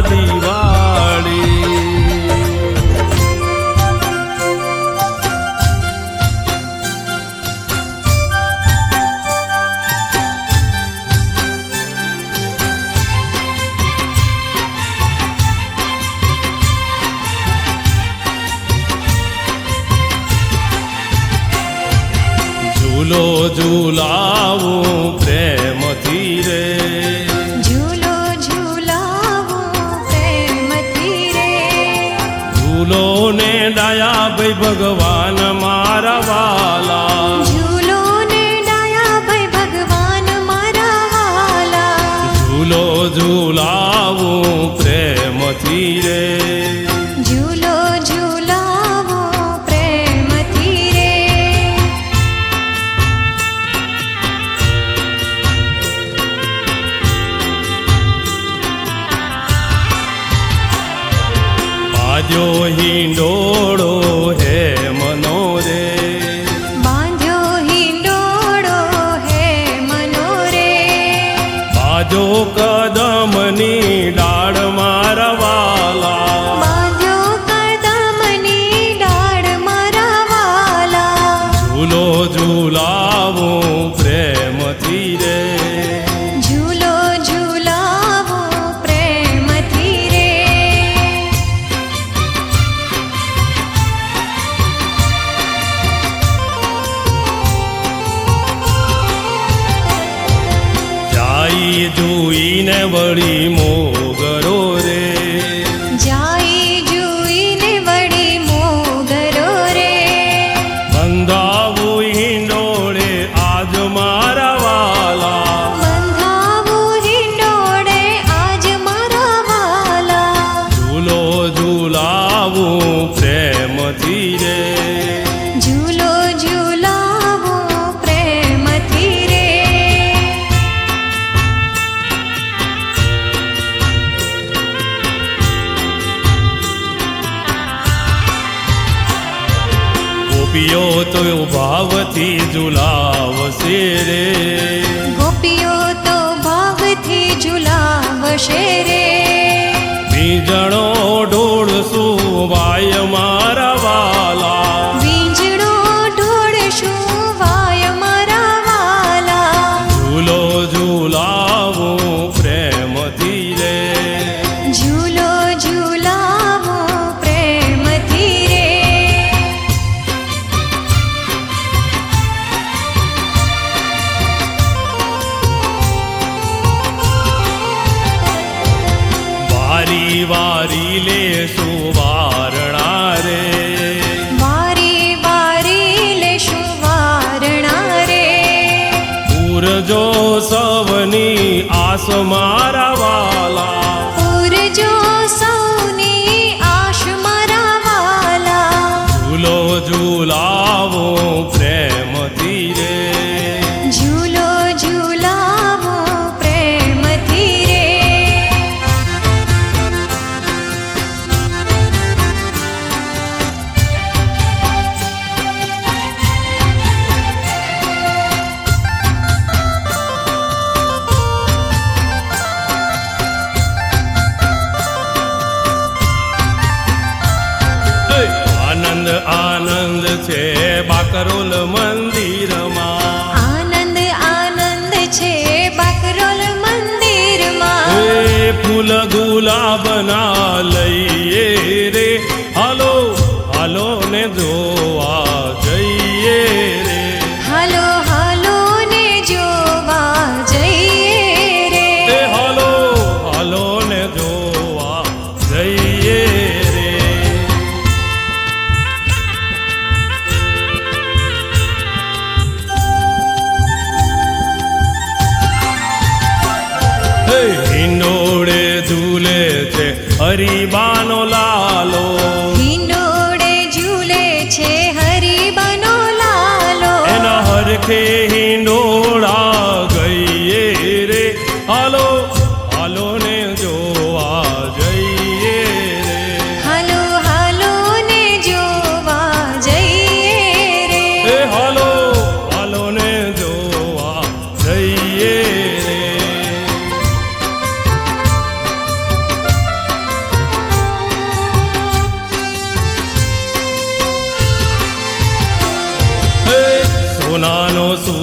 દિવાળી. ઝૂલો ઝૂલાવું પ્રેમથી રે, ઝૂલો ઝૂલાવું પ્રેમથી રે, ઝૂલો ને ડાયા ભાઈ ભગવાન મારા વાલા, ઝૂલો ને ડાયા ભાઈ ભગવાન મારા વાલા, ઝૂલો ઝૂલાવું પ્રેમથી રે, ઝૂલો ઝૂલાવું પ્રેમથી રે, બાજો હિંડોળો હે મનો રે, બાંધ્યો હિંડોળો હે મનો રે, બાજો કદમની ડાળ મારા વાલા, બાંધ્યો કદમની ડાળ મારા વાલા, ઝૂલો ઝૂલાવું પ્રેમથી રે, ઝૂલો ઝૂલાવું પ્રેમથી રે, જાઈ જોઈને વળી મોગરો રે, જાઈ જોઈને વળી મોગરો રે, બંધાવું હિંડોળે આજ મારા વાલા, બંધાવું હિંડોળે આજ મારા વાલા, ઝૂલો ઝૂલાવું પ્રેમથી રે, ઝૂલો ઝૂલાવું પ્રેમથી રે, ગોપીઓ તો ભાવથી ઝૂલાવશે રે, ગોપીઓ તો ભાવથી ઝૂલાવશે રે, બીજણો ઢોળશું વાય મારા વાલા, વીંજળો ઢોળશું વાય મારા વાલા, ઝૂલો ઝૂલાવું પ્રેમથી રે, ઝૂલો ઝૂલાવું પ્રેમથી રે, વારી વારી લેશું વારણા રે, વારી વારી લેશું વારણા રે, પૂરજો સવની આસ મારા વાલા, પૂરજો સૌની આશ મારા વાલા, ઝૂલો ઝૂલાવું પ્રેમથી રે, ઝૂલો ઝૂલાવું પ્રેમથી રે, આનંદ આનંદ છે બાકરોલ મંદિરમાં, આનંદ આનંદ છે બાકરોલ મંદિરમાં, એ ફૂલ ગુલાબના લઈએ રે, હાલો હાલો ને જોવા જઈએ રે, હાલો હાલો ને જોવા જઈએ રે, એ હાલો હાલો ને જોવા જઈએ રે, હે હિંડોળે ઝૂલે છે હરિબાનો લાલો, હિંડોળે ઝૂલે છે હરિબાનો લાલો, એના હરખે હિંડોળા ગઈએ રે, હાલો હાલો ને જોવા જઈએ રે, હાલો હાલો ને જોવા જઈએ રે, એ હાલો હાલો ને જોવા જઈએ રે,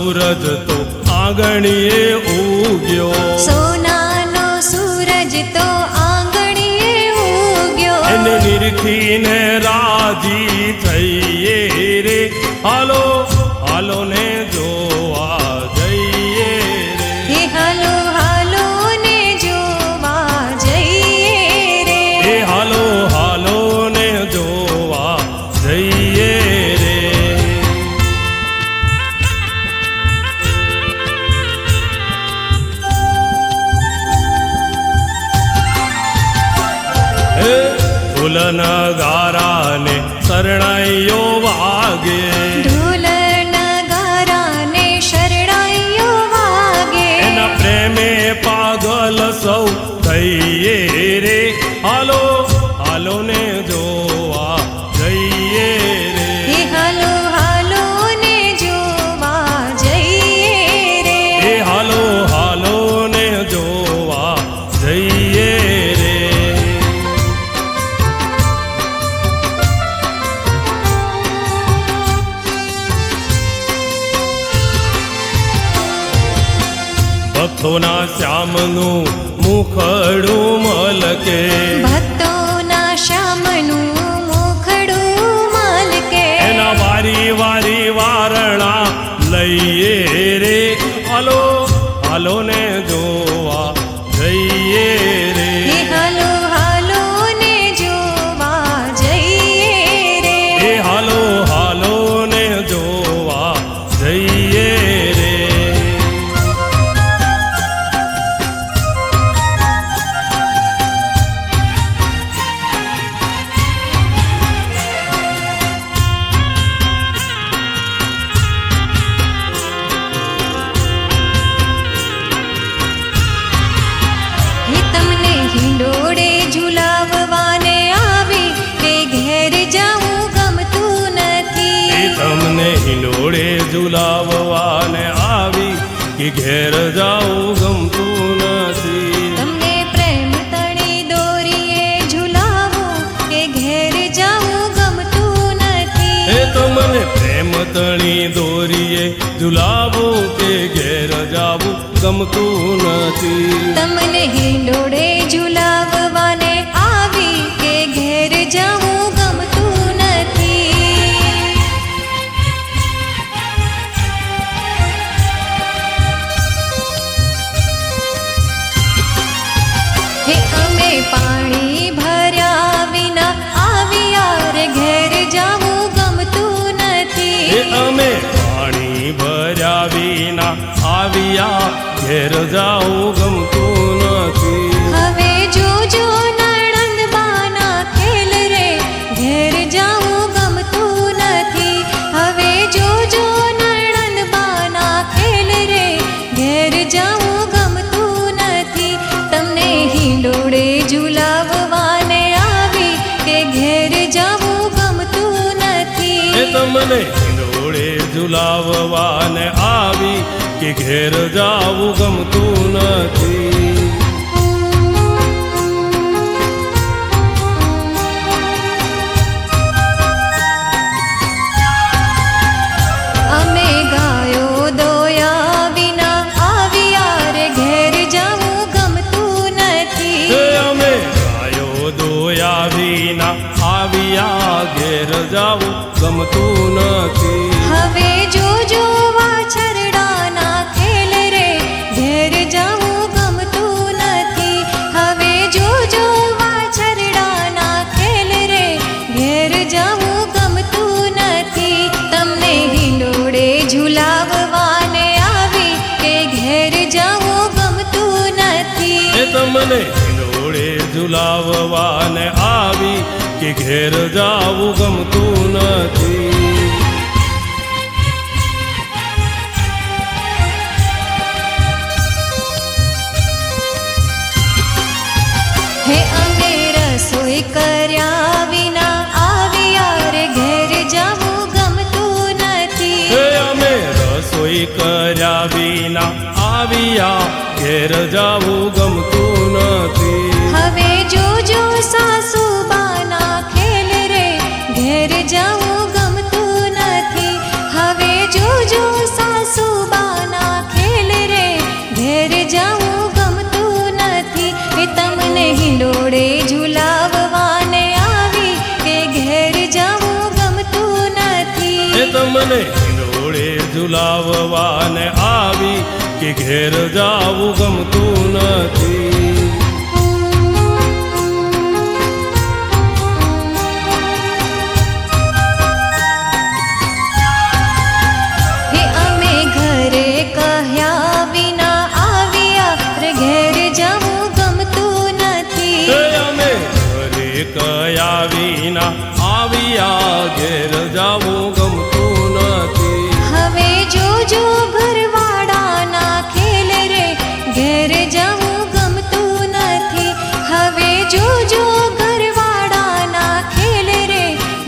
સૂરજ તો આંગણીએ ઉગ્યો, સોનાનો સૂરજ તો આંગણીએ ઉગ્યો. એને નિરખીને રાજી થઈએ રે, હાલો હાલો ને જોવા જઈએ રે. હે હાલો હાલો ને જોવા જઈએ રે. એ હાલો હાલો ને જોવા જઈએ રે. હે ઢોલ નગારાને શરણાઈઓ વાગે, ઢોલ નગારાને શરણાઈઓ વાગે. એના પ્રેમે પાગલ સૌ થઈએ રે, હાલો હાલો ને જોવા જઈએ રે. હે હાલો હાલો ને જોવા જઈએ રે. એ હાલો હાલો ને જોવા જઈએ રે. ભક્તોના શ્યામનું મુખડું મલકે, ભક્તોના શ્યામનું મુખડું મલકે. એના વારી વારી વારણા લઈએ રે, હાલો હાલો ને જોવા જઈએ રે. હે હાલો હાલો ને જોવા જઈએ રે. એ હાલો હાલો ને જોવા જઈએ રે. હે તમને હિંડોળે ઝુલાવવાને આવી, તે ઘેર જાવું ગમતું એ નથી. તમને હિંડોળે ઝુલાવવાને આવી, કે ઘેર જાવું ગમતું નથી. તમને પ્રેમ તણી દોરીએ ઝુલાવું, કે ઘેર જાવું ગમતું એ નથી. તમને પ્રેમ તણી દોરીએ ઝુલાવું, કે ઘેર જાવું ગમતું નથી. તમને હિંડોળે ઝુલાવવાને આવી, કે ઘેર જાવું ગમતું નથી. હે અમે પાણી ભર્યા વિના આવ્યા રે, ઘેર જાવું ગમતું એ નથી. અમે પાણી ભર્યા વિના આવ્યા, ઘેર જાવું ગમતું નથી. હવે જોજો નણંદબાના ખેલ રે, ઘેર જાવું ગમતું નથી. હવે જોજો નણંદબાના ખેલ રે, ઘેર જાવું ગમતું નથી. તમને હિંડોળે ઝુલાવવાને આવી, કે ઘેર જાવું ગમતું એ નથી. તમને હિંડોળે ઝુલાવવાને આવી, કે ઘેર જાવું ગમતું નથી. અમે ગાયો દોયા વિના આવ્યા રે, ઘેર જાવું ગમતું એ નથી. અમે ગાયો દોયા વિના આવ્યા, ઘેર જાવું ગમતું નથી. હવે જોજો વાછરડાના ખેલ રે, ઘેર જાવું ગમતું નથી. હવે જોજો વાછરડાના ખેલ રે, ઘેર જાવું ગમતું નથી. તમને હિંડોળે ઝુલાવવાને આવી, કે ઘેર જાવું ગમતું એ નથી. તમને હિંડોળે ઝુલાવવાને આવી, કે ઘેર જાવું ગમતું નથી. હે અમે રસોઈ કર્યા વિના આવ્યા રે, ઘેર જાવું ગમતું નથી. એ અમે રસોઈ કર્યા વિના આવ્યા, ઘેર જાવું ગમતું નથી. હવે જોજો સાસુબાના ખેલ રે, ઘેર જાવું ગમતું નથી. હવે જોજો સાસુબા હિંડોળે ઝુલાવવાને આવી કે ઘેર જવું ગમતું નથી. એ તમને હિંડોળે ઝુલાવવાને આવી કે ઘેર જાવું ગમતું નથી. હે અમે ઘરે કહ્યા વિના આવ્યા રે ઘેર જવું ગમતું નથી. એ અમે ઘરે કયા વિના આવ્યા ઘેર જાવું ગમતું નથી. હવે જોજો ઘરવાળાના ખેલ રે ઘેર જવું ગમતું નથી. હવે જોજો ઘરવાળાના ખેલ રે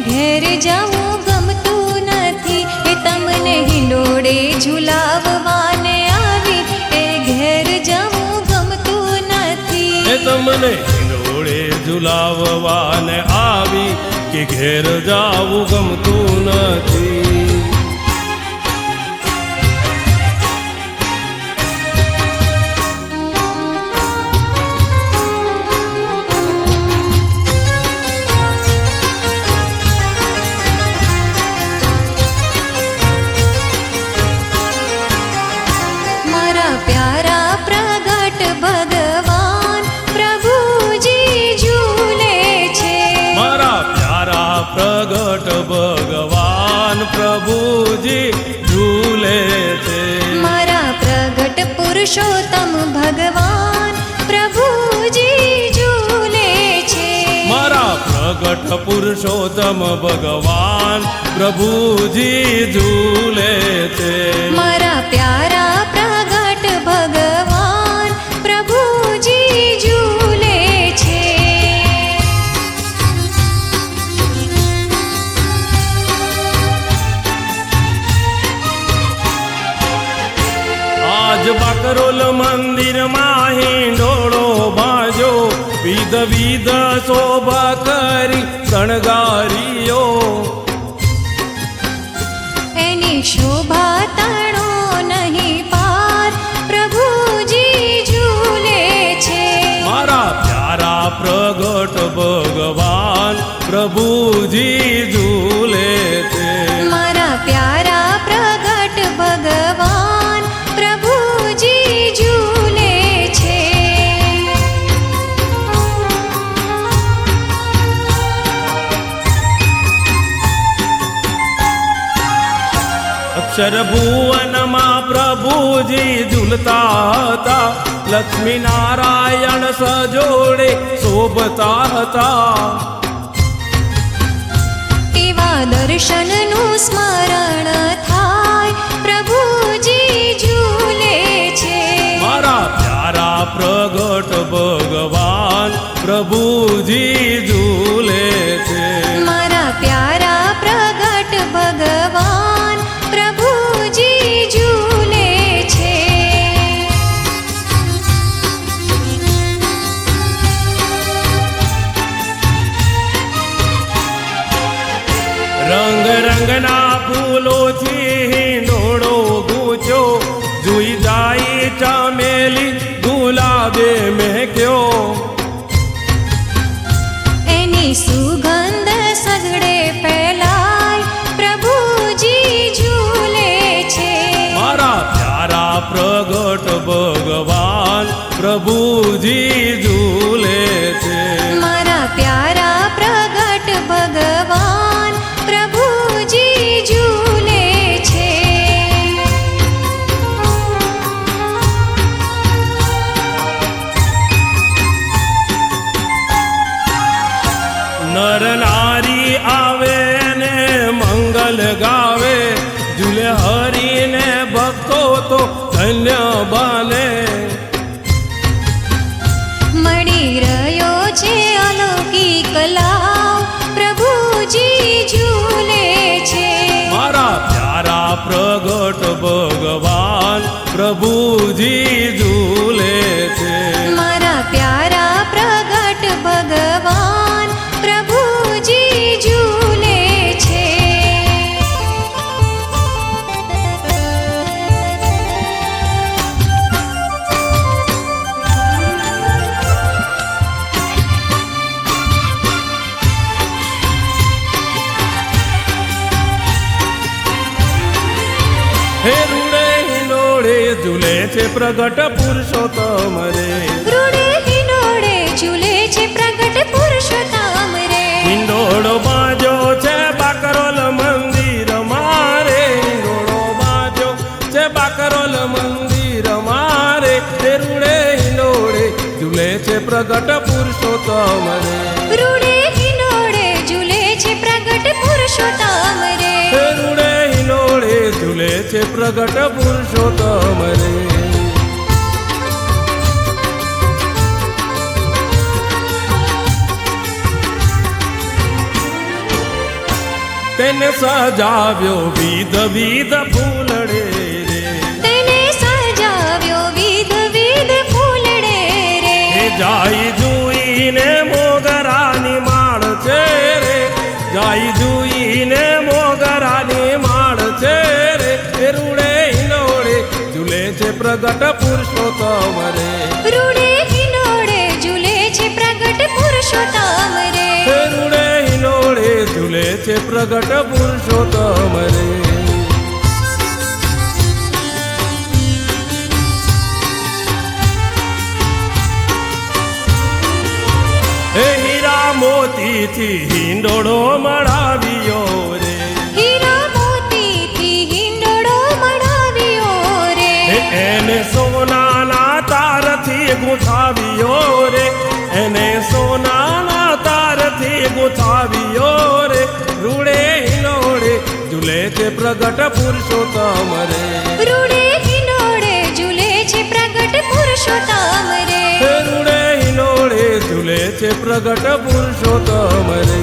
ઘેર જવું ગમતું નથી. એ તમને હિંડોળે ઝુલાવવાને આવી એ ઘેર જવું ગમતું નથી. એ તમને હિંડોળે ઝુલાવવાને આવી કે ઘેર જાવું ગમતું નથી. મારા પ્યારા પ્રગટ ભગવાન પ્રભુજી ઝૂલે છે. મારા પ્યારા પ્રગટ ભગવાન પ્રભુજી ઝૂલે છે. મારા પ્રગટ પુરુષોત્તમ ભગવાન પ્રભુજી ઝૂલે છે. મારા પ્રગટ પુરુષોત્તમ ભગવાન પ્રભુજી ઝૂલે છે. મારા પ્યારા પ્રગટ ભગવાન પ્રભુજી ઝૂલે છે. આજ બાકરોલ મંદિરમાં હિંડોળો બાજો વિધ વિધ શોભા કરી શણગારીઓ. એની શોભા તણો નહીં પાર પ્રભુજી ઝૂલે છે. મારા પ્યારા પ્રગટ ભગવાન પ્રભુજી ઝૂલે છે. મારા પ્યારા પ્રગટ ભગવાન પ્રભુજી ઝૂલે છે. અક્ષર ભુવનમાં પ્રભુજી ઝૂલતા હતા. લક્ષ્મી નારાયણ સજોડે શોભતા હતા. એવા દર્શનનું સ્મરણ થાય પ્રભુજી ઝૂલે છે. મારા પ્યારા પ્રગટ ભગવાન પ્રભુજી ઝૂલે છે. મારા પ્યારા પ્રગટ ભગવાન પ્રભુજી ઝૂલે છે. રંગ રંગના ફૂલોથી હિંડોળો ગૂંચ્યો. જુઈ જાય ચામેલી ગુલાબે મહેક્યો. એની સુગંધ સગડે ફેલાય પ્રભુજી ઝૂલે છે. મારા પ્યારા પ્રગટ ભગવાન પ્રભુજી ઝૂલે છે. મારા પ્યારા પ્રગટ ભગવાન પ્રભુજી ઝૂલે છે. નર નારી આવે ને મંગલ ગાવે. ઝૂલે હરીને ભક્તો તો ધન્ય બને. મળી રહ્યો છે અલૌકિક લાવ પ્રભુજી ઝૂલે છે. મારા પ્યારા પ્રગટ ભગવાન પ્રભુજી ઝૂલે છે. મારા પ્યારા પ્રગટ ભગવાન પ્રભુજી ઝૂલે છે. છે પ્રગટ પુરુષોત્તમ રે. રૂડે હિંડોળે ઝૂલે છે પ્રગટ પુરુષોત્તમ રે. હિંડોળો બાજો છે બાકરોલ મંદિર મારે. હિંડોળો બાજો છે બાકરોલ મંદિર મારે. તે રૂડે હિંડોળે ઝૂલે છે પ્રગટ પુરુષોત્તમ રે. રૂડે હિંડોળે ઝૂલે છે પ્રગટ પુરુષોત્તમ રે. તે રૂડે હિંડોળે ઝૂલે છે પ્રગટ પુરુષોત્તમ રે. તેને સજાવ્યો વિધ વિધ ફૂલડે રે. તેને સજાવ્યો વિધ વિધ ફૂલડે રે. એ જાય જુઈને મોગરાની માળ છે રે. જાય જુઈને મોગરાની માળ છે રે. એ રૂડે હિંડોળે ઝૂલે છે પ્રગટ પુરુષોત્તમ રે. રૂડે હિંડોળે ઝૂલે છે પ્રગટ પુરુષોત્તમ રે. એ રૂડે હિંડોળે ઝૂલે છે પ્રગટ પુરુષોત્તમ રે. એ હીરા મોતીથી હિંડોળો મળાવ્યો રે. હીરા મોતીથી હિંડોળો મઢાવ્યો રે. એને સોનાના તારથી ગુંથાવ્યો રે. એને સોનાના તારથી ગુંથાવ્યો રે. રૂડે હિંડોળે ઝૂલે છે પ્રગટ પુરુષોત્તમ રે. રૂડે હિંડોળે ઝૂલે છે પ્રગટ પુરુષોત્તમ રે. હે રૂડે હિંડોળે ઝૂલે છે પ્રગટ પુરુષોત્તમ રે.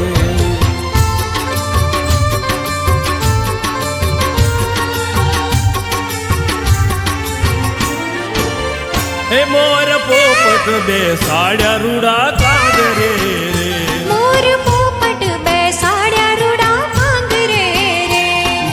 હે મોર પોપટ બેસાડ્યા રૂડા કાગરે રે. મોર પોપટ બેસાડ્યા રૂડા કાંગરે રે.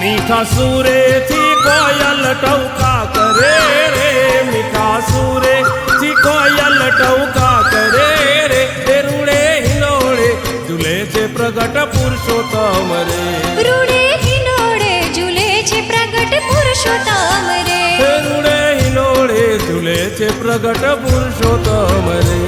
મીઠા સુરેથી કોયલ ટવકા કરે રે. મીઠા સુરેથી કોયલ ટવકા કરે રે. એ રૂડે હિંડોળે ઝૂલે છે પ્રગટ પુરુષોત્તમ રે. રૂડે હિંડોળે ઝૂલે છે પ્રગટ પુરુષોત્તમ રે. હે રૂડે હિંડોળે ઝૂલે છે પ્રગટ પુરુષોત્તમ રે.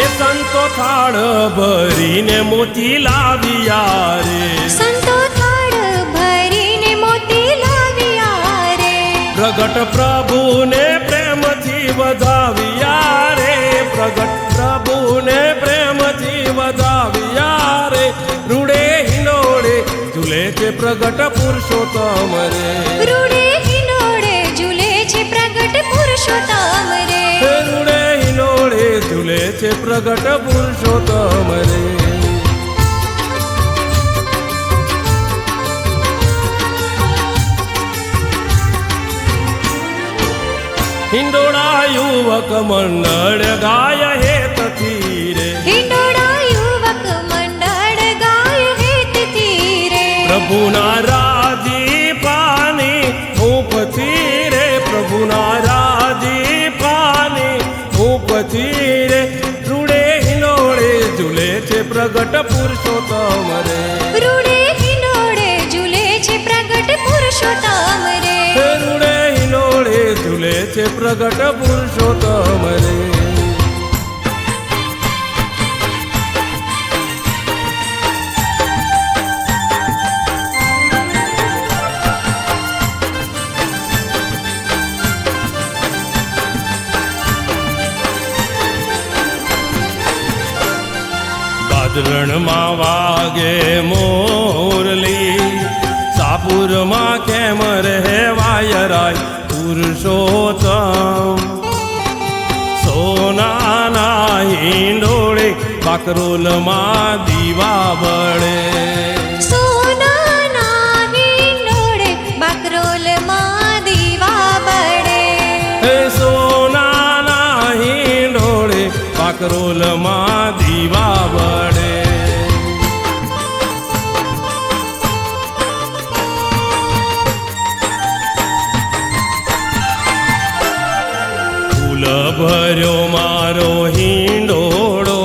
એ સંતો થાળ ભરીને મોતી લાવ્યા રે. સંતો થાળ ભરીને મોતી લાવ્યા રે. પ્રગટ પ્રભુને પ્રેમથી વધાવ્યા રે. પ્રગટ પ્રભુને પ્રેમથી વધાવ્યા રે. રૂડે હિંડોળે ઝૂલે છે પ્રગટ પુરુષોત્તમ રે. રૂડે હિંડોળે ઝૂલે છે પ્રગટ પુરુષોત્તમ રે. હે રૂડે હિંડોળે ઝૂલે છે પ્રગટ પુરુષોત્તમ રે. હિંડોળા યુવક મંડળ ગાય હેતથી રે. હિંડોળા યુવક મંડળ ગાય હેતથી રે. પ્રભુના રાજીપાની ઉપથી રે. પ્રભુના રાજીપાની ઉપથી રે. રૂડે હિંડોળે ઝૂલે છે પ્રગટ પુરુષોત્તમ રે. રૂડે હિંડોળે ઝૂલે છે પ્રગટ પુરુષોત્તમ રે. હે રૂડે હિંડોળે ઝૂલે છે પ્રગટ પુરુષોત્તમ રે. ભાદરણમાં વાગે મોરલી. સાપુરમાં કેમ રહે વાયરાય પુરુષોત્તમ. સોનાના હિંડોળે બાકરોલમાં દીવા બળે. સોનાના હિંડોળે બાકરોલમાં દીવા બળે. હે સોનાના હિંડોળે બાકરોલમાં દીવા બળે. ફૂલ ભર્યો મારો હિંડોળો.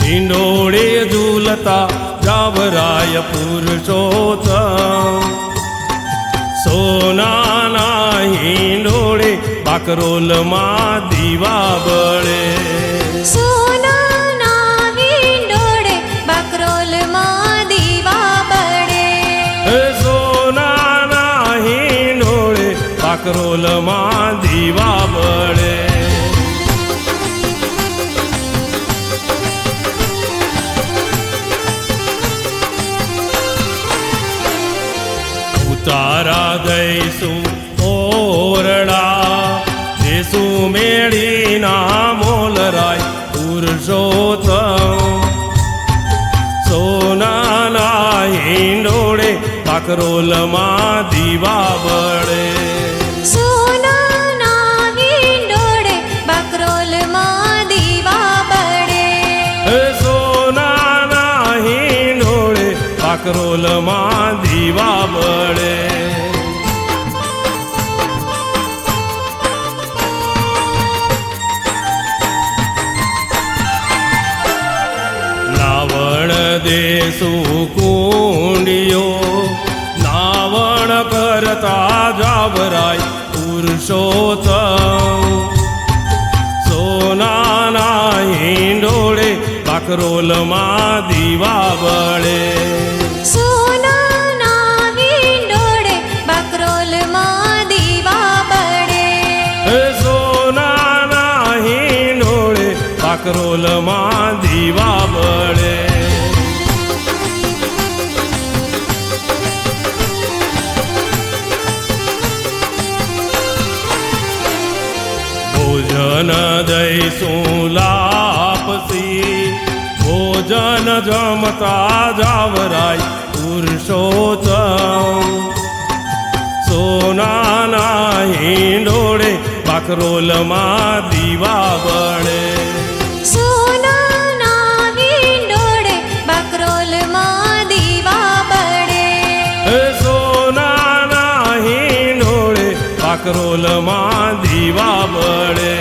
હિંડોળે ઝૂલ ઝૂલતા જાવરાય પુરુષોત્તમ સોનાના હિંડોળે બાકરોલમાં દીવા બળે સોનાના હિંડોળે બાકરોલમાં દીવા બળે સોનાના હિંડોળે બાકરોલમાં દીવા બળે તારા દઈશું ઓરડા દેશું મેળીના મોલરાય પુરુષોત્તમ સોનાના હિંડોળે બાકરોલમાં દીવા બળે સોનાના હિંડોળે બાકરોલમાં દીવા બળે સોનાના હિંડોળે બાકરોલમાં દીવા બળે નાવણ દેશું કુંડિયો નાવણ કરતા જાવરાય પુરુષોત્તમ સોનાના હિંડોળે બાકરોલમાં દીવા બળે સોનાના હિંડોળે બાકરોલમાં દીવા બળે સોનાના હિંડોળે બાકરોલમાં દીવા બળે ભોજન દઈશું લાપસી ભોજન જમતા જાવરાય પુરુષોત્તમ સોનાના હિંડોળે બાકરોલમાં દીવા બળે સોનાના હિંડોળે બાકરોલમાં દીવા બળે સોનાના હિંડોળે બાકરોલમાં દીવા બળે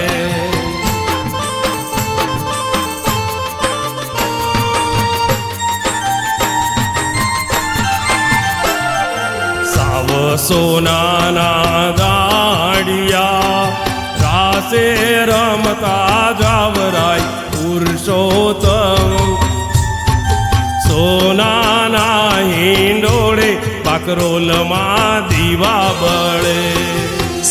સાવ સોનાના દાડિયા રાસે રમતા જાવરાય પુરુષોત્તમ સોનાના હિંડોળે બાકરોલમાં દીવા બળે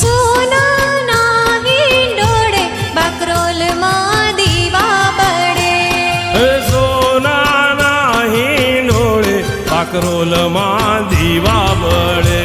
સોનાના હિંડોળે બાકરોલમાં દીવા બળે સોનાના હિંડોળે બાકરોલમાં દીવા બળે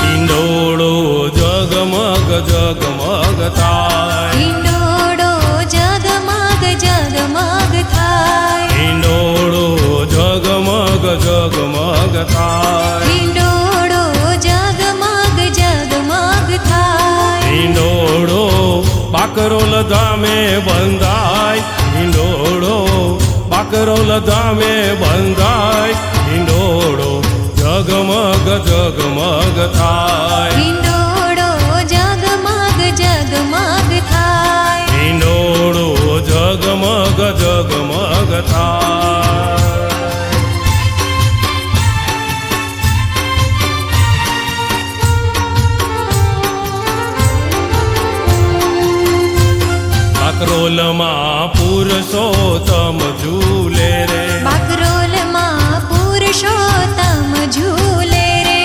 હિંડોળો જગમગ જગમગ થાય હિંડોળો જગમગ જગમગ થાય હિંડોળો જગમગ જગમગ થાય હિંડોળો જગમગ જગમગ થાય હિંડોળો બાકરોલ ધામે બંધાય હિંડોળો બાકરોલ ધામે બંધાય હિંડોળો જગમગ જગમગ થાય હિંડોળો જગમગ જગમગ થાય હિંડોળો જગમગ જગમગ થાય બાકરોલમાં પુરુષોત્તમ ઝૂલે રે બાકરોલમાં પુરુષોત્તમ ઝૂલે રે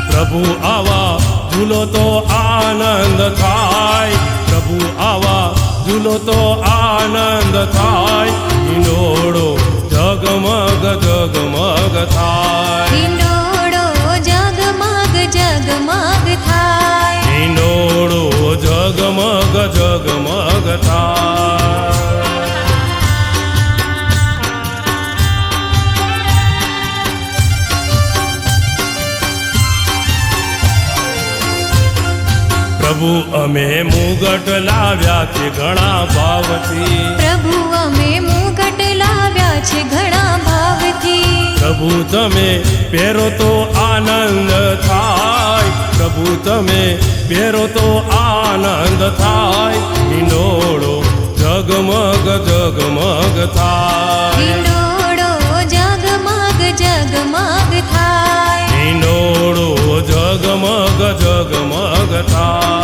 પ્રભુ આવા ઝૂલો તો આનંદ થાય પ્રભુ આવા ઝૂલો તો આનંદ થાય હિંડોળો જગમગ જગમગ થાય હિંડોળો જગમગ જગમગ થાય હિંડોળો જગમગ જગમગ થાય પ્રભુ અમે મુગટ લાવ્યા છે ઘણા ભાવથી પ્રભુ અમે મુગટ લાવ્યા છે ઘણા ભાવથી પ્રભુ તમે પહેરો તો આનંદ થાય પ્રભુ તમે પહેરો તો આનંદ થાય હિંડોળો જગમગ જગમગ થાય હિંડોળો જગમગ જગમગ થાય હિંડોળો જગમગ જગમગ થાય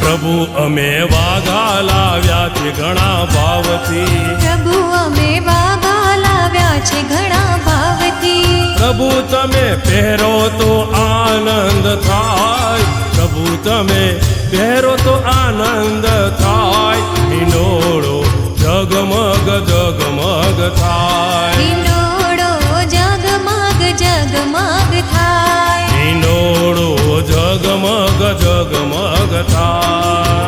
પ્રભુ અમે વાઘા લાવ્યા છે ઘણા ભાવથી પ્રભુ અમે વાઘા લાવ્યા છે ઘણા ભાવથી પ્રભુ તમે પહેરો તો આનંદ થાય પ્રભુ તમે પહેરો તો આનંદ થાય હિંડોળો જગમગ જગમગ થાય હિંડોળો જગમગ જગમગ થાય હિંડોળો જગમગ જગમગ થાય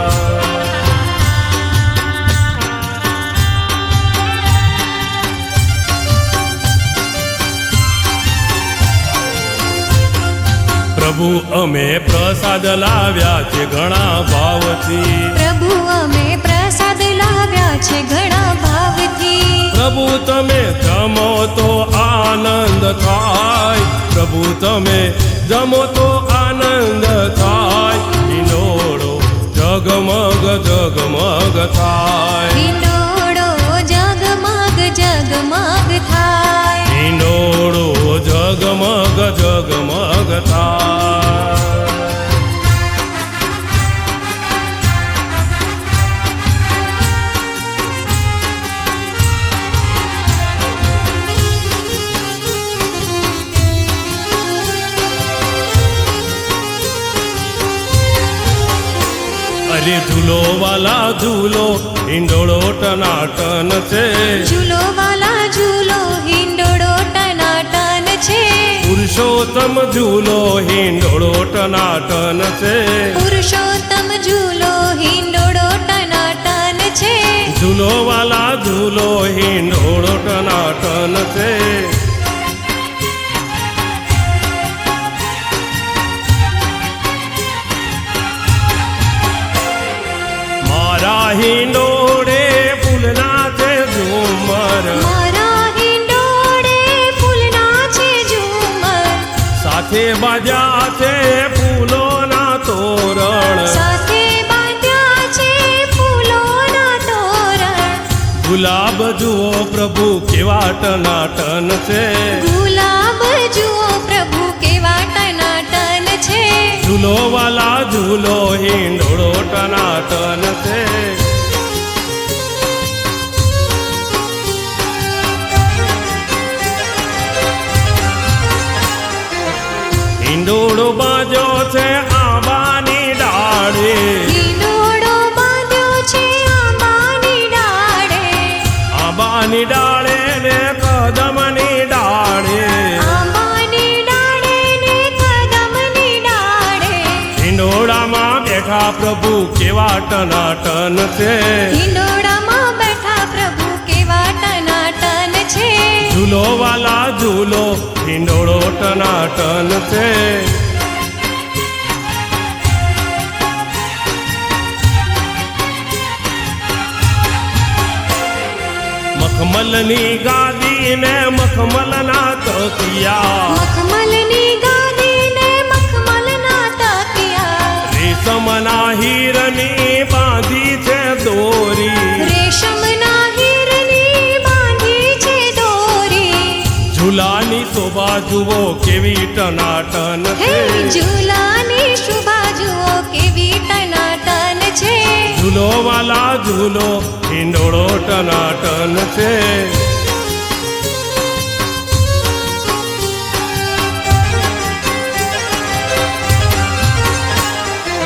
પ્રભુ અમે પ્રસાદ લાવ્યા છે ઘણા ભાવથી પ્રભુ અમે પ્રસાદ લાવ્યા છે ઘણા ભાવથી પ્રભુ તમે જમો તો આનંદ થાય પ્રભુ તમે જમો તો આનંદ થાય હિંડોળો જગમગ જગમગ થાય હિંડોળો જગમગ જગમગ થાય હિંડોળો જગમગ જગમગ થાય અરે ઝૂલો વાલા ઝૂલો હિંડોળો ટનાટન છે ઝૂલો વાલા ઝૂલો હિંડોળો ટનાટન છે પુરુષોત્તમ ઝૂલો હિંડોળો ટનાટન છે પુરુષોત્તમ ઝૂલો હિંડોળો ટનાટન છે ઝૂલો વાલા ઝૂલો હિંડોળો ટનાટન છે મારા હિંડોળે ફૂલના છે ઝુમર મારા હિંડોળે ફૂલના છે ઝુમર સાથે બાજા છે ફૂલોના તોરણ સાથે બાંધ્યા છે ફૂલોના તોરણ ગુલાબ જુઓ પ્રભુ કેવા ટનાટન છે ગુલાબ જુઓ પ્રભુ કેવા ટનાટન છે ઝૂલો વાલા ઝૂલો હિંડોળો ટનાટન છે હિંડોળો બાજો છે આંબાની ડાળે હિંડોળો બાંધ્યો છે આંબાની ડાળે આંબાની ડાળે ને કદમની ડાળે આંબાની ડાળે ને કદમની ડાળે હિંડોળામાં બેઠા પ્રભુ કેવા ટનાટન છે હિંડોળામાં બેઠા પ્રભુ કેવા ટનાટન છે ઝૂલો વાલા ઝૂલો હિંડોળો ટનાટન છે મખમલની ગાદી ને મખમલના તકિયા મખમલની ગાદી ને મખમલના તકિયા રેશમના હીરની બાંધી છે દોરી રેશમના હીરની બાંધી છે દોરી ઝૂલાની શોભા જુઓ કેવી ટનાટન હે છે ઝૂલાની શોભા જુઓ કેવી ટનાટન છે ઝૂલો વાલા ઝૂલો હિંડોળો ટનાટન છે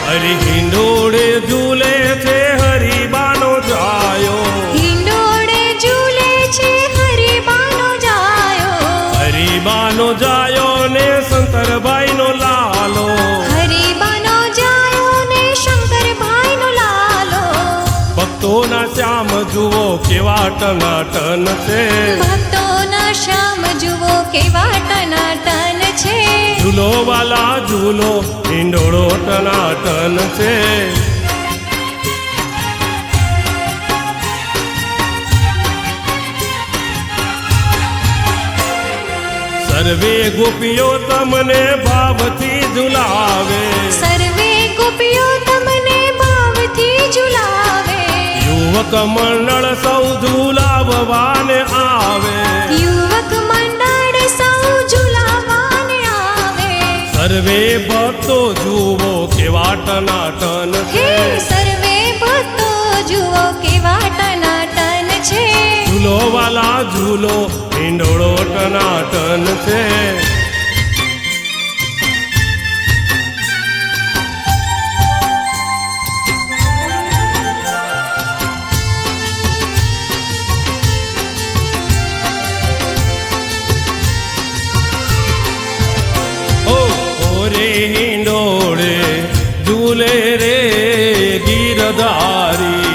હરી હિંડોળે ઝૂલે છે હરિબાનો જાયો હિંડોળે ઝૂલે છે હરિબાનો જાયો હરિબાનો જાયો ને શંકરભાઈનો લાલો હરિબાનો જાયો ને શંકરભાઈનો લાલો ભક્તોના શ્યામ જુઓ કેવા ટનાટન છે ભક્તોના શ્યામ જુઓ કેવા ટનાટન છે ઝૂલો વાલા ઝૂલો હિંડોળો ટનાટન છે સર્વે ગોપીઓ તમને ભાવથી ઝુલાવે સર્વે ગોપીઓ તમને ભાવથી ઝુલાવે યુવક મંડળ સૌ ઝુલાવવાને આવે યુવક મંડળ સૌ ઝુલાવાને આવે સર્વે ભક્તો જુઓ કેવા ટનાટન હે છે સર્વે ભક્તો જુઓ કેવા ટનાટન છે ઝૂલો વાલા ઝૂલો હિંડોળો ટનાટન છે રે હિંડોળે ઝૂલે રે ગીરધારી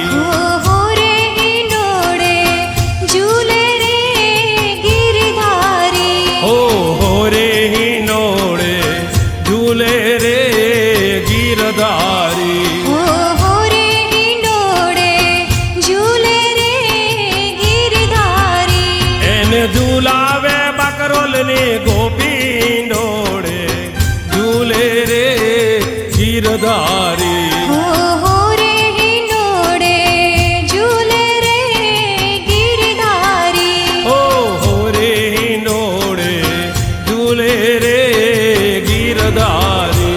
હો રે હિંડોળે ઝૂલે રે ગિરધારી હો રે હિંડોળે ઝૂલે રે ગીરધારી હો રે હિંડોળે ઝૂલે રે ગિરધારી એને ઝૂલાવે બાકરોલની ગોપી હિંડોળે ઝૂલે રે ગીરધારી હો રે હિંડોળે ઝૂલે રે ગિરધારી હો રે હિંડોળે ઝૂલે રે ગીરધારી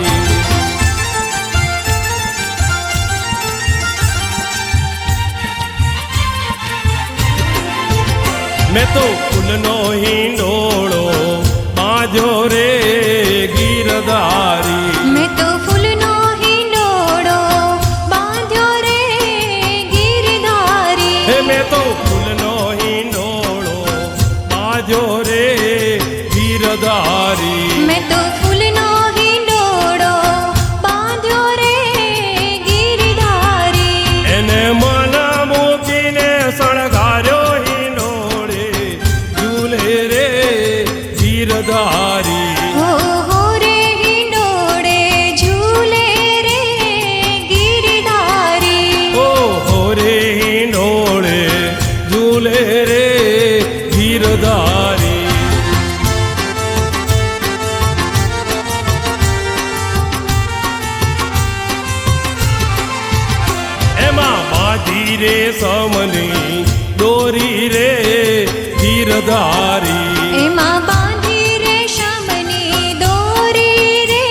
મેં તો ફૂલનો હિંડોળો બાંધ્યો રે ગીરધારી મેં તો ફૂલનો હિંડોળો બાંધ્યો રે ગિરધારી હે મેં તો ફૂલનો હિંડોળો બાંધ્યો રે ગીરધારી મેં તો ફૂલનો હિંડોળો બાંધ્યો રે ગિરધારી એને મન મૂકીને શણગાર્યો હિંડોળે ઝૂલે રે ગીરધારી હો રે હિંડોળે ઝૂલે રે ગિરધારી હો રે હિંડોળે ઝૂલે રે ગીરધારી એમાં બાંધી રે સમની દોરી રે ગીરધારી એમાં બાંધી રે શામની દોરી રે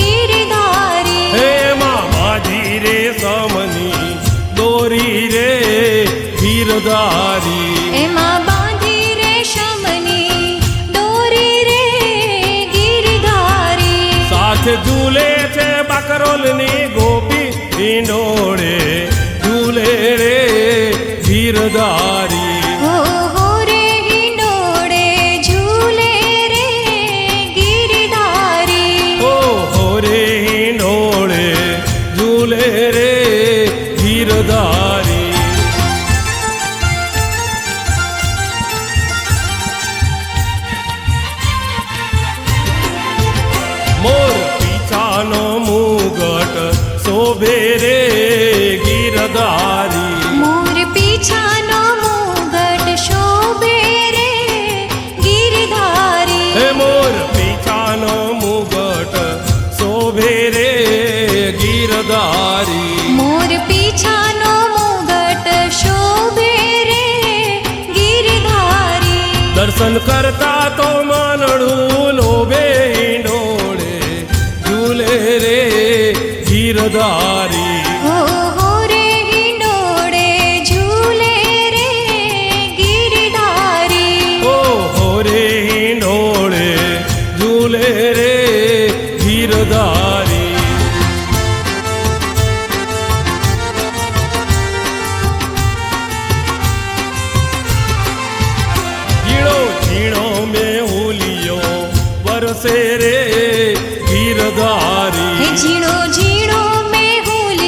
ગિરધારી એમાં બાંધી રે સમની દોરી રે ગીરધારી એમાં બાંધી રે શામની દોરી રે ગિરધારી સાથે ઝૂલે છે બાકરોલની ગોપી હિંડોળે ઝૂલે રે ગીરધારી હો રે હિંડોળે ઝૂલે રે ગિરધારી હો રે હિંડોળે ઝૂલે રે ગીરધારી મોર પીછાનો મુગટ શોભે રે ગીરધારી મોર પીછાનો મુગટ શોભે રે ગિરધારી હે મોર પીછાનો મુગટ શોભે રે ગીરધારી મોર પીછાનો મુગટ શોભે રે ગિરધારી દર્શન કરતા તો માનડું લોભે હિંડોળે ઝૂલે રે ગીરધારી હો રે હિંડોળે ઝૂલે રે ગિરધારી હો રે હિંડોળે ઝૂલે રે ગીરધારી ઝીણો ઝીણો મેહુલિયો વરસે રે હે ગીરધારી ઝીણો ઝીણો મેહુલિયો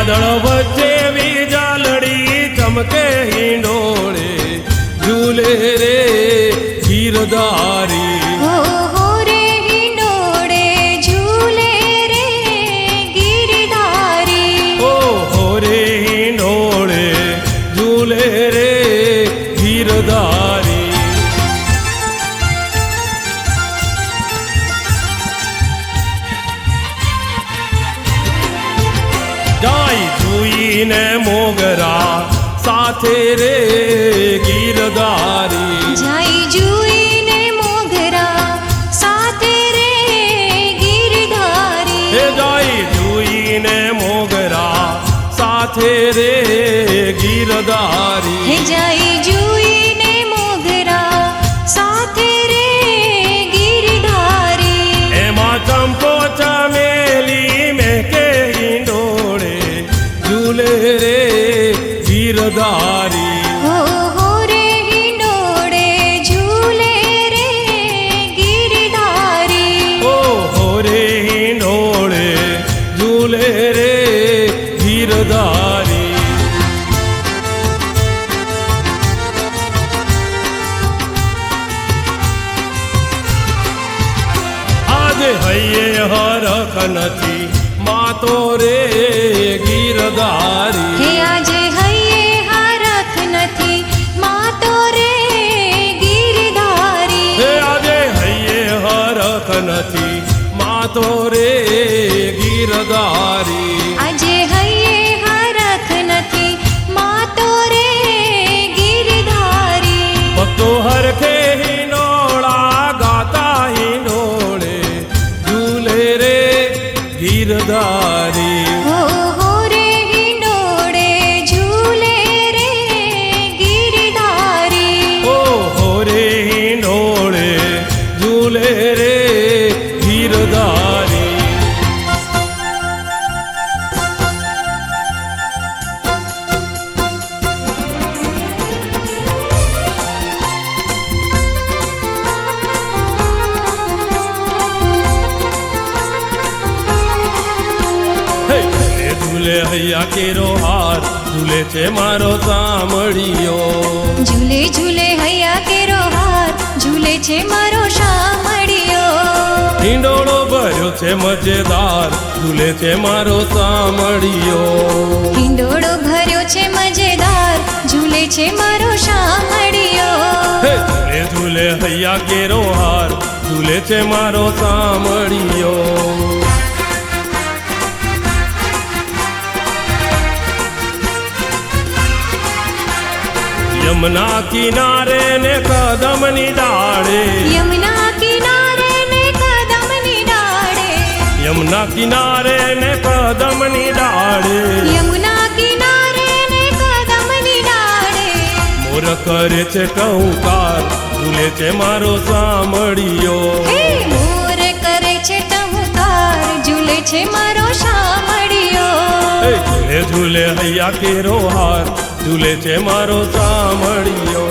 વાદળ વચ્ચે વીજળી ચમકે હિંડોળે ઝૂલે રે ગીરધારી હો રે હિંડોળે ઝૂલે રે ગિરધારી ઓ રે હિંડોળે ઝૂલે રે ગીરધારી જાય જોઈને મોગરા સાથે રે ગીરધારી જાય જુઈને મોગરા સાથે રે ગિરધારી હે જાય જોઈને મોગરા સાથે રે ગીરધારી હે જાય જુઈને મોગરા સાથે રે ગિરધારી એમાં ચંપો ચમેલી મેકે હિંડોળે ઝૂલે રે ગીરધારી હો રે હિંડોળે ઝૂલે રે ગિરધારી ઓ રે હિંડોળે ઝૂલે રે ગીરધારી આજે હૈયે હરખ નથી માતો રે ગીરધારી હે આજે હૈયે હરખ નથી માતો રે ગિરધારી હે આજે હૈયે હરખ નથી માતો રે ગીરધારી આજે હૈયે હરખ નથી માતો રે ગિરધારી ભક્તો હરખે હિંડોળા ગાતા હિંડોળે ઝૂલે રે ગીરધારી હો રે હિંડોળે ઝૂલે રે ગિરધારી ઓ રે હિંડોળે ઝૂલે રે ગીરધારી હે ઝૂલે હૈયા કેરો હાર ઝૂલે છે મારો સામળિયો ઝૂલે ઝૂલે હૈયા કેરો હાર ઝૂલે છે મારો શામળિયો હિંડોળો ભર્યો છે મજેદાર ઝૂલે છે મારો સામળિયો હિંડોળો ભર્યો છે મજેદાર ઝૂલે છે મારો શામળિયો હે ઝૂલે ઝૂલે હૈયા કેરો હાર ઝૂલે છે મારો સામળિયો યમુના કિનારે ને કદમની ડાળે યમુના કિનારે ને કદમની ડાળે યમુના કિનારે ને કદમની ડાળે યમુના કિનારે ને કદમની ડાળે મોર કરે છે ટહુકાર ઝૂલે છે મારો સામળિયો હે મોર કરે છે ટહુકાર ઝૂલે છે મારો શામળિયો હે ઝૂલે ઝૂલે હૈયા કેરો હાર ઝૂલે છે મારો સામળિયો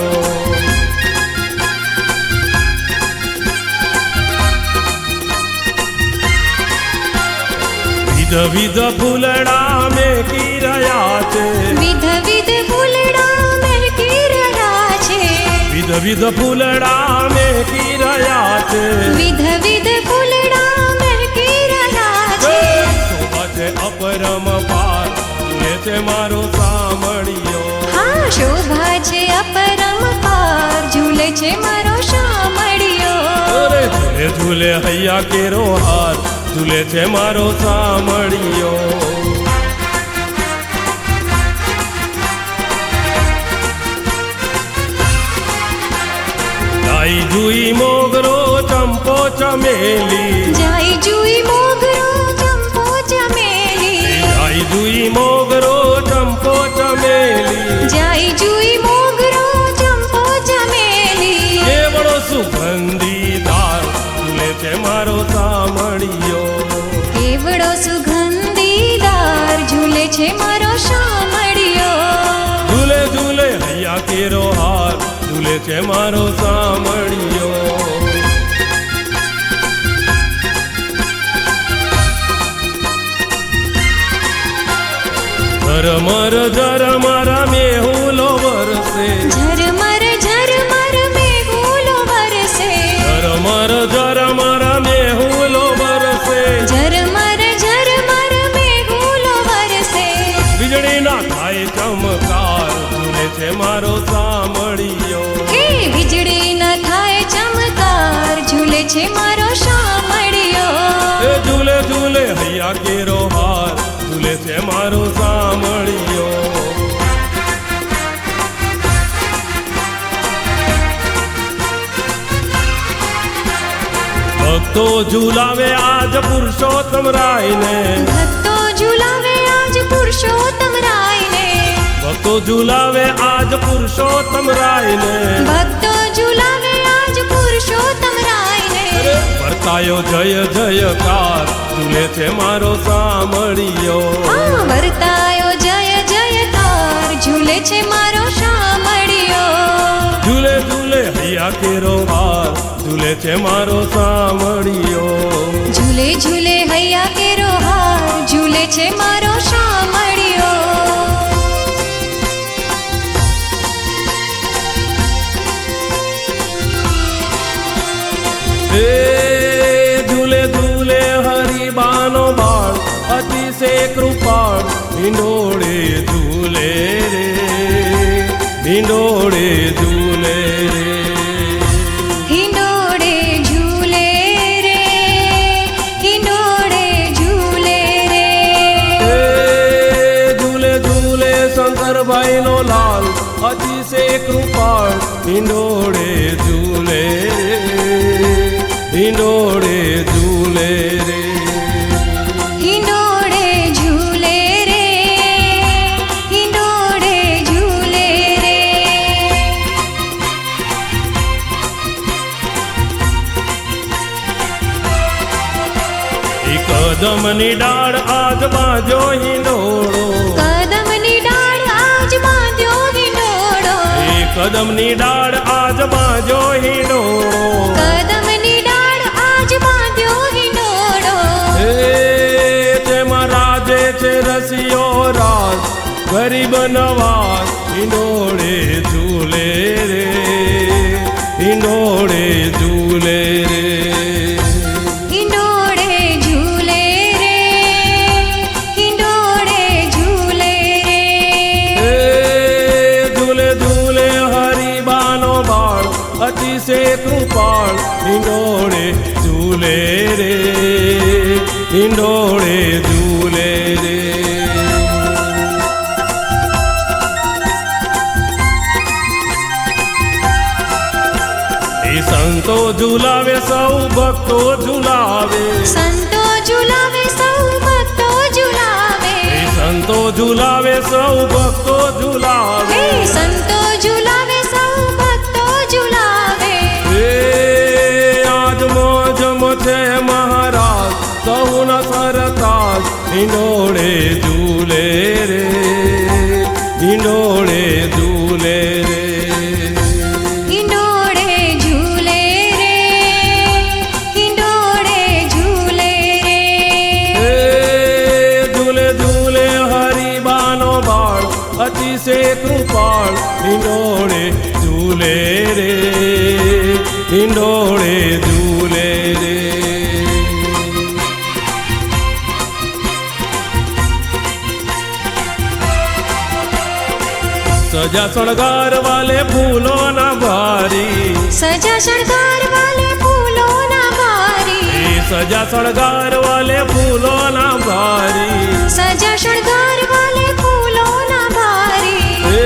વિધ વિધ ફૂલડા મેકી રહ્યા છે વિધ વિધ ફૂલડા મહેકી રહ્યા છે વિધ વિધ ફૂલડા મેકી રહ્યા છે વિધ વિધ ફૂલડા મહેકી રહ્યા છે શોભા છે અપરમ પાર ઝૂલે છે મારો સામળિયો હા શોભા છે અપરંપાર ઝૂલે છે મારો શામળિયો અરે ઝૂલે ઝૂલે હૈયા કેરો હાર ઝૂલે છે મારો સામળિયો જાય જુઈ મોગરો ચંપો ચમેલી જાય જુઈ મોગરો ચંપો ચમેલી જાય જુઈ મોગરો ચંપો ચમેલી જાય જુઈ મોગરો ચંપો ચમેલી કેવડો સુગંધીદાર ઝૂલે છે મારો સામળિયો કેવડો સુગંધીદાર ઝૂલે છે મારો શામળિયો ઝૂલે ઝૂલે હૈયા કેરો હાર ઝૂલે છે મારો સામળિયો ઝરમર મેહુલો વરસે, ઝરમર ઝરમર મેઘુલો વરસે, ઝરમર મેહુલો વરસે, ઝરમર ઝરમર મેઘુલો વરસે. વીજળીના થાય ચમકાર, ઝૂલે છે મારો સામળિયો. હે વીજળી ન થાય ચમકાર, ઝૂલે છે મારો શામળિયો. એ ઝૂલે ઝૂલે હૈયા કેરો હાર, ઝૂલે છે મારો સામળિયો. ભક્તો ઝુલાવે આજ પુરુષોત્તમ રાયને, ભક્તો ઝુલાવે આજ પુરુષોત્તમ રાયને, ભક્તો ઝુલાવે આજ પુરુષોત્તમ રાયને. ભક્તો ઝુલાવે આજ પુરુષોત્તમ રાયને. વર્તાયો જય જયકાર, ઝૂલે છે મારો સામળિયો. આ વર્તાયો જય જયકાર, ઝૂલે છે મારો શામળિયો. ઝૂલે ઝૂલે હૈયા કેરો હાર, ઝૂલે છે મારો સામળિયો. ઝૂલે ઝૂલે હૈયા કેરો હાર, ઝૂલે છે મારો શામળિયો. હે ઝૂલે ઝૂલે હરિબાનો બાળ, અતિશે કૃપાળ, હિંડોળે ઝૂલે રે, હિંડોળે ઝૂલે રે. હિંડોળે ઝૂલે રે, હિંડોળે ઝૂલે રે. હે ઝૂલે ઝૂલે શંકરભાઈનો લાલ, અતિશે કૃપાળ, હિંડોળે ઝૂલે રે, હિંડોળે ઝૂલે રે. હિંડોળે ઝૂલે રે, હિંડોળે ઝૂલે રે. એ કદમની ડાળ આજ બાજો હિંડોળો, કદમની ડાળ આજ બાંધ્યો હિંડોળો, એ કદમની ડાળ આજ બાજો હિંડોળો. કદમની ડાળ આજ બાંધ્યો હિંડોળો. હે તેમાં રાજે છે રસિયો રાજ, ગરીબ નવાજ, હિંડોળે ઝૂલે રે, હિંડોળે ઝૂલે રે. હિંડોળે ઝૂલે રે, હિંડોળે ઝૂલે રે. હે ઝૂલે ઝૂલે હરિબાનો બાળ, અતિશે કૃપાળ, હિંડોળે ઝૂલે રે, હિંડોળે ઝૂલે રે. એ સંતો ઝુલાવે, સૌ ભક્તો ઝુલાવે, સંતો ઝુલાવે, સૌ ભક્તો ઝુલાવે. એ સંતો ઝુલાવે, સૌ ભક્તો ઝુલાવે. હે સંતો ઝુલાવે, સૌ ભક્તો ઝુલાવે. હે આજ મોજમ છે મહારાજ, સૌન સરતાજ, હિંડોળે ઝૂલે રે, હિંડોળે ઝૂલે રે. હિંડોળે ઝૂલે રે, હિંડોળે ઝૂલે રે. હે ઝૂલે ઝૂલે હરિબાનો બાળ, અતિશે કૃપાળ, હિંડોળે ઝૂલે રે, હિંડોળે ઝૂલે રે. સજા શણગાર વાલે ફૂલોના ભારી, સજા શણગાર વાલે ફૂલોના ભારી, એ સજા શણગાર વાલે ફૂલોના ભારી. સજા શણગાર વાલે ફૂલોના ભારી. હે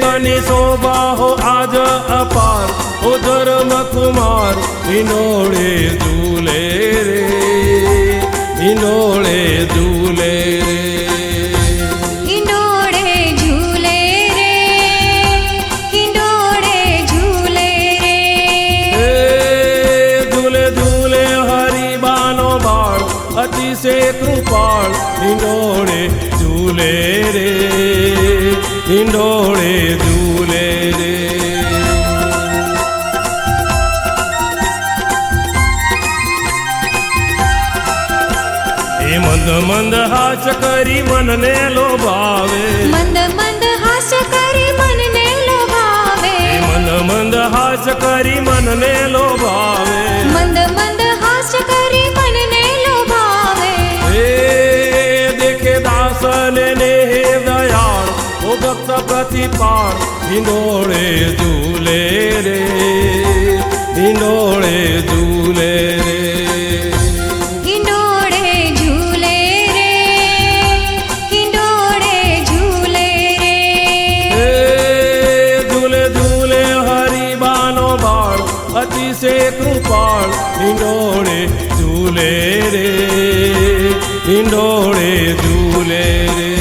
બની શોભા હો આજ અપાર, ઓ ધર્મ કુમાર, હિંડોળે ઝૂલે રે, હિંડોળે ઝૂલે રે. હિંડોળે ઝૂલે રે, હિંડોળે ઝૂલે રે. હે ઝૂલે ઝૂલે હરિબાનો બાળ, અતિશે કૃપાળ, હિંડોળે ઝૂલે રે, હિંડોળે ઝૂલે રે. એ એ મંદ મંદ હાસ કરી મનને લોભાવે મંદ મંદ હાસ્ય કરી મનને લોભાવે એ મંદ મંદ હાસ કરી મનને લોભાવે મંદ મંદ હાસ્ય કરી મનને લોભાવે એ દેખે દાસને ને હે દયાળ ઓ ભક્ત પ્રતિપાળ હિંડોળે ઝૂલે રે હિંડોળે ઝૂલે રે હિંડોળે ઝૂલે રે હિંડોળે ઝૂલે રે એ ઝૂલે ઝૂલે હરિબાનો બાળ અતિશે કૃપાળ હિંડોળે ઝૂલે રે હિંડોળે ઝૂલે રે